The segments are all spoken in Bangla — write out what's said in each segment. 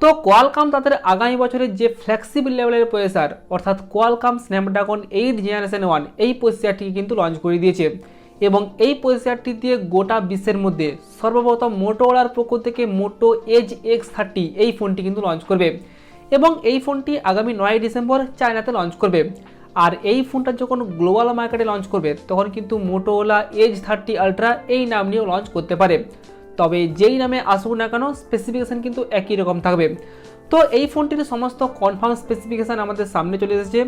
তো কোয়ালকম তাদের আগামী বছরের যে ফ্লেক্সিবল লেভেলের প্রসেসর অর্থাৎ কোয়ালকম স্ন্যাপড্রাগন 8 জেনারেশন 1 এই প্রসেসরটিকে কিন্তু লঞ্চ করে দিয়েছে এবং এই প্রসেসরটি দিয়ে গোটা বিশ্বের মধ্যে সর্বপ্রথম মোটোরোলার পক্ষ থেকে মোটো এজ X30 এই ফোনটি কিন্তু লঞ্চ করবে এবং এই ফোনটি আগামী 9 ডিসেম্বর চায়নাতে লঞ্চ করবে। আর এই ফোনটা যখন গ্লোবাল মার্কেটে লঞ্চ করবে তখন কিন্তু মোটোরোলা এজ 30 আলট্রা এই নাম নিয়েও লঞ্চ করতে পারে, তবে যেই নামে আসুক না কেন স্পেসিফিকেশান কিন্তু একই রকম থাকবে। তো এই ফোনটির সমস্ত কনফার্ম স্পেসিফিকেশান আমাদের সামনে চলে এসেছে।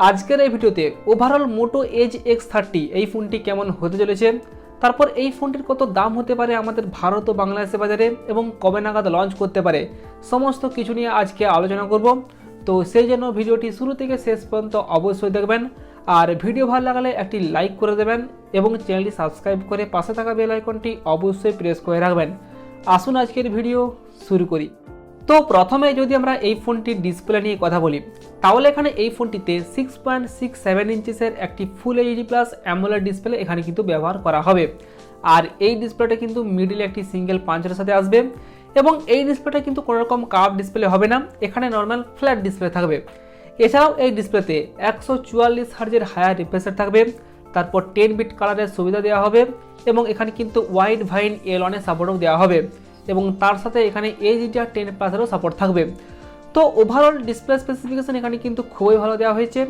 আজকের এই ভিডিওতে ওভারঅল মোটো এজ X30 এই ফোনটি কেমন হতে চলেছে, তারপর এই ফোনটির কত দাম হতে পারে আমাদের ভারত ও বাংলাদেশের বাজারে এবং কবে নাগাদ লঞ্চ করতে পারে, সমস্ত কিছু নিয়ে আজকে আলোচনা করব। তো সেই জন্য ভিডিওটি শুরু থেকে শেষ পর্যন্ত অবশ্যই দেখবেন, আর ভিডিও ভালো লাগলে একটি লাইক করে দেবেন এবং চ্যানেলটি সাবস্ক্রাইব করে পাশে থাকা বেল আইকনটি অবশ্যই প্রেস করে রাখবেন। আসুন আজকের ভিডিও শুরু করি। তো প্রথমে যদি আমরা এই ফোনটির ডিসপ্লে নিয়ে কথা বলি, তাহলে এখানে এই ফোনটিতে 6.67 ইঞ্চিসের একটি full HD plus AMOLED display এখানে কিন্তু ব্যবহার করা হবে। আর এই ডিসপ্লেটা কিন্তু মিডিলে একটি সিঙ্গেল পাঞ্চের সাথে আসবে এবং এই ডিসপ্লেটা কিন্তু কোনো রকম কার্ভ ডিসপ্লে হবে না, এখানে নর্মাল ফ্ল্যাট ডিসপ্লে থাকবে। এছাড়াও এই ডিসপ্লেতে 144 হার্জের হায়ার রিফ্রেশ রেট থাকবে, তারপর 10 বিট কালারের সুবিধা দেওয়া হবে এবং এখানে কিন্তু ওয়াইড ভাইন L1 এর সাপোর্টও দেওয়া হবে এবং তার সাথে এখানে HDR10 প্লাসেরও সাপোর্ট থাকবে। তো ওভারঅল ডিসপ্লে স্পেসিফিকেশন এখানে কিন্তু খুবই ভালো দেওয়া হয়েছে,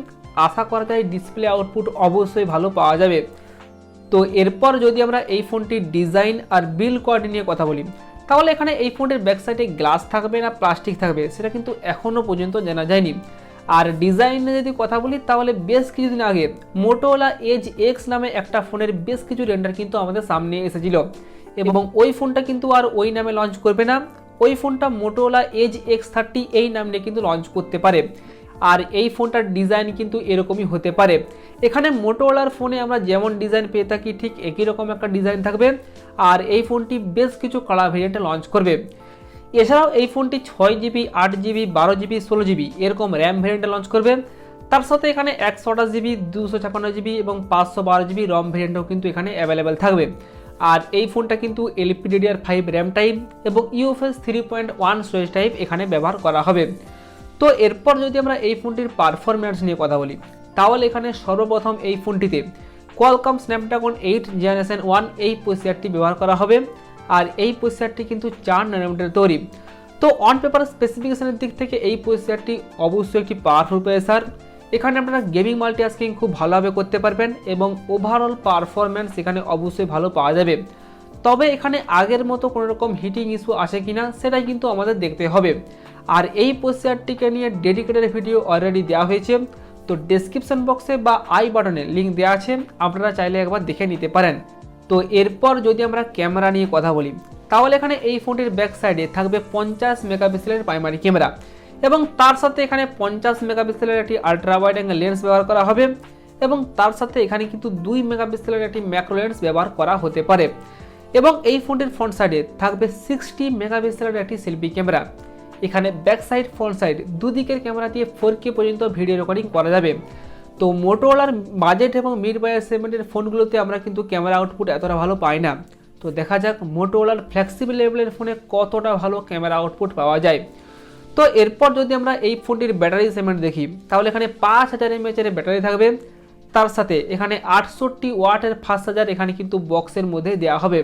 আশা করা যায় ডিসপ্লে আউটপুট অবশ্যই ভালো পাওয়া যাবে। তো এরপর যদি আমরা এই ফোনটির ডিজাইন আর বিল্ড কোয়ালিটি নিয়ে কথা বলি, তাহলে এখানে এই ফোনটির ব্যাক সাইডে গ্লাস থাকবে না প্লাস্টিক থাকবে সেটা কিন্তু এখনও পর্যন্ত জানা যায়নি। আর ডিজাইনে যদি কথা বলি তাহলে বেশ কিছুদিন আগে মোটোরোলা এজ X নামে একটা ফোনের বেশ কিছু রেন্ডার কিন্তু আমাদের সামনে এসেছিল এবং ওই ফোনটা কিন্তু আর ওই নামে লঞ্চ করবে না, ওই ফোনটা মোটোরোলা এজ X30 এই নাম নিয়ে কিন্তু লঞ্চ করতে পারে। আর এই ফোনটার ডিজাইন কিন্তু এরকমই হতে পারে, এখানে মোটোরোলার ফোনে আমরা যেমন ডিজাইন পেয়ে থাকি ঠিক একই রকম একটা ডিজাইন থাকবে আর এই ফোনটি বেশ কিছু কালার ভেরিয়েন্টে লঞ্চ করবে। এছাড়াও এই ফোনটি 6GB 8GB 12GB 16GB এরকম র্যাম ভেরিয়েন্টে লঞ্চ করবে, তার সাথে এখানে 128GB 256GB এবং 512GB রম ভেরিয়েন্টও কিন্তু এখানে অ্যাভেলেবেল থাকবে। আর এই ফোনটা কিন্তু LPDDR5 র্যাম টাইপ এবং UFS 3.1 স্টোরেজ টাইপ এখানে ব্যবহার করা হবে। তো এরপর যদি আমরা এই ফোনটির পারফরম্যান্স নিয়ে কথা বলি, তাহলে এখানে সর্বপ্রথম এই ফোনটিতে কোয়ালকম স্ন্যাপড্রাগন 8 জেনারেশন 1 এই প্রসেসরটি ব্যবহার করা হবে আর এই প্রসেসরটি কিন্তু 4 ন্যানোমিটার তৈরি। তো অন পেপার স্পেসিফিকেশনের দিক থেকে এই প্রসেসরটি অবশ্যই একটি পাওয়ারফুল প্রসেসর, এখানে আপনারা গেমিং মাল্টিটাস্কিং খুব ভালোভাবে করতে পারবেন এবং ওভারঅল পারফরম্যান্স এখানে অবশ্যই ভালো পাওয়া যাবে। তবে এখানে আগের মতো কোনো রকম হিটিং ইস্যু আসে কিনা সেটাই কিন্তু আমাদের দেখতে হবে। আর এই প্রসেসরটিকে নিয়ে ডেডিকেটেড ভিডিও অলরেডি দেওয়া হয়েছে, তো ডেসক্রিপশন বক্সে বা আই বাটনে লিঙ্ক দেওয়া আছে, আপনারা চাইলে একবার দেখে নিতে পারেন। তো এরপর যদি আমরা ক্যামেরা নিয়ে কথা বলি, তাহলে এখানে এই ফোনটির ব্যাক সাইডে থাকবে 50 মেগাপিক্সেলের প্রাইমারি ক্যামেরা এবং তার সাথে এখানে 50 মেগাপিক্সেলের একটি আলট্রা ওয়াইড অ্যাঙ্গেল লেন্স ব্যবহার করা হবে এবং তার সাথে এখানে কিন্তু 2 মেগাপিক্সেলের একটি ম্যাক্রো লেন্স ব্যবহার করা হতে পারে এবং এই ফোনটির ফ্রন্ট সাইডে থাকবে 60 মেগাপিক্সেলের একটি সেলফি ক্যামেরা। এখানে ব্যাক সাইড ফ্রন্ট সাইড দুদিকের ক্যামেরা দিয়ে 4K পর্যন্ত ভিডিও রেকর্ডিং করা যাবে। তো মোটোরোলার বাজেট এবং মিড বাজেট সেগমেন্টের ফোনগুলোতে আমরা কিন্তু ক্যামেরা আউটপুট এতটা ভালো পাই না, তো দেখা যাক মোটোরোলার ফ্লেক্সিবল লেভেলের ফোনে কতটা ভালো ক্যামেরা আউটপুট পাওয়া যায়। তো এরপর যদি আমরা এই ফোনটির ব্যাটারি সেগমেন্ট দেখি, তাহলে এখানে 5000 mAh এর ব্যাটারি থাকবে, তার সাথে এখানে 68 ওয়াটের ফাস্ট চার্জার এখানে কিন্তু বক্সের মধ্যে দেওয়া হবে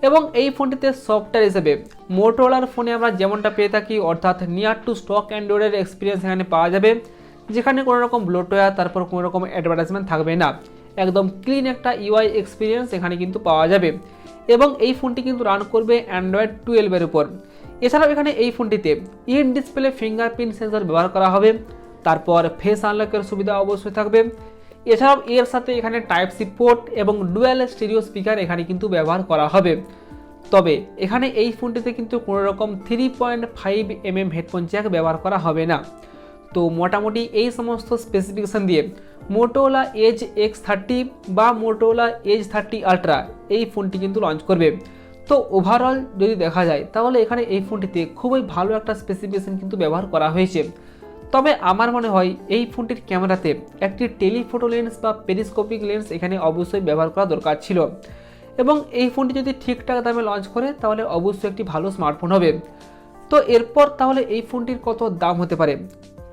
এবং এই ফোনটিতে সফটওয়্যার হিসেবে মোটোরোলার ফোনে আমরা যেমনটা পেয়ে থাকি অর্থাৎ নিয়ার টু স্টক অ্যান্ড্রয়েডের এক্সপিরিয়েন্স এখানে পাওয়া যাবে, যেখানে কোনো রকম ব্লোটওয়্যার তারপর কোনো রকম অ্যাডভার্টাইজমেন্ট থাকবে না, একদম ক্লিন একটা UI এক্সপিরিয়েন্স এখানে কিন্তু পাওয়া যাবে এবং এই ফোনটি কিন্তু রান করবে অ্যান্ড্রয়েড 12 এর উপর। এছাড়াও এখানে এই ফোনটিতে ইন ডিসপ্লে ফিঙ্গারপ্রিন্ট সেন্সর ব্যবহার করা হবে, তারপর ফেস আনলকের সুবিধা অবশ্যই থাকবে। এছাড়াও এর সাথে এখানে টাইপ সি পোর্ট এবং ডুয়াল স্টেরিও স্পিকার এখানে কিন্তু ব্যবহার করা হবে। তবে এখানে এই ফোনটিতে কিন্তু কোনো রকম 3.5mm হেডফোন জ্যাক ব্যবহার করা হবে না। তো মোটামুটি এই সমস্ত স্পেসিফিকেশন দিয়ে মোটোরোলা এজ X30 বা মোটোরোলা এজ 30 আলট্রা এই ফোনটি কিন্তু লঞ্চ করবে। তো ওভারঅল যদি দেখা যায় তাহলে এখানে এই ফোনটিতে খুবই ভালো একটা স্পেসিফিকেশন কিন্তু ব্যবহার করা হয়েছে। তবে আমার মনে হয় এই ফোনটির ক্যামেরাতে একটি টেলিফোটো লেন্স বা পেরিস্কোপিক লেন্স এখানে অবশ্যই ব্যবহার করা দরকার ছিল এবং এই ফোনটি যদি ঠিকঠাক দামে লঞ্চ করে তাহলে অবশ্যই একটি ভালো স্মার্টফোন হবে। তো এরপর তাহলে এই ফোনটির কত দাম হতে পারে?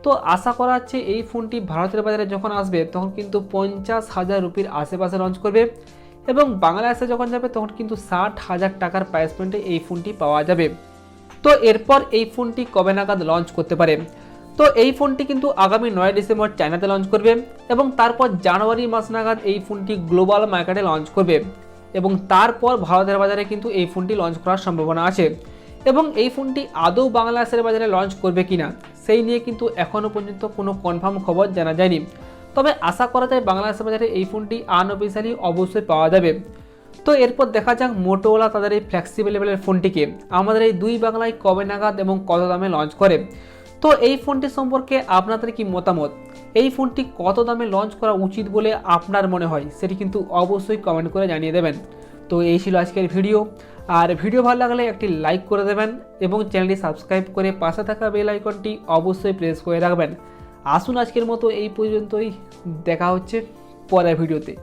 তো আশা করা হচ্ছে এই ফোনটি ভারতের বাজারে যখন আসবে তখন কিন্তু 50,000 রুপির আশেপাশে লঞ্চ করবে এবং বাংলাদেশে যখন যাবে তখন কিন্তু 60,000 টাকার প্রাইস পয়েন্টে এই ফোনটি পাওয়া যাবে। তো এরপর এই ফোনটি কবে নাগাদ লঞ্চ করতে পারে? তো এই ফোনটি কিন্তু আগামী 9 ডিসেম্বর চায়নাতে লঞ্চ করবে এবং তারপর জানুয়ারি মাস নাগাদ এই ফোনটি গ্লোবাল মার্কেটে লঞ্চ করবে এবং তারপর ভারতের বাজারে কিন্তু এই ফোনটি লঞ্চ করার সম্ভাবনা আছে। এবং এই ফোনটি আদৌ বাংলাদেশের বাজারে লঞ্চ করবে কিনা সেই নিয়ে কিন্তু এখনও পর্যন্ত কোনো কনফার্ম খবর জানা যায়নি, তবে আশা করা যায় বাংলাদেশের বাজারে এই ফোনটি আনঅফিশিয়ালি অবশ্যই পাওয়া যাবে। তো এরপর দেখা যাক মোটোরোলা তাদের এই ফ্লেক্সিবল লেভেলের ফোনটিকে আমাদের এই দুই বাংলায় কবে নাগাদ এবং কত দামে লঞ্চ করে। তো এই ফোনটি সম্পর্কে আপনাদের কি মতামত? এই ফোনটি কত দামে লঞ্চ করা উচিত বলে আপনার মনে হয় সেটি কিন্তু অবশ্যই কমেন্ট করে জানিয়ে দেবেন। তো এই ছিল আজকের ভিডিও, আর ভিডিও ভালো লাগলে একটি লাইক করে দেবেন এবং চ্যানেলটি সাবস্ক্রাইব করে পাশে থাকা বেল আইকনটি অবশ্যই প্রেস করে রাখবেন। আসুন আজকের মতো এই পর্যন্তই, দেখা হচ্ছে পরের ভিডিওতে।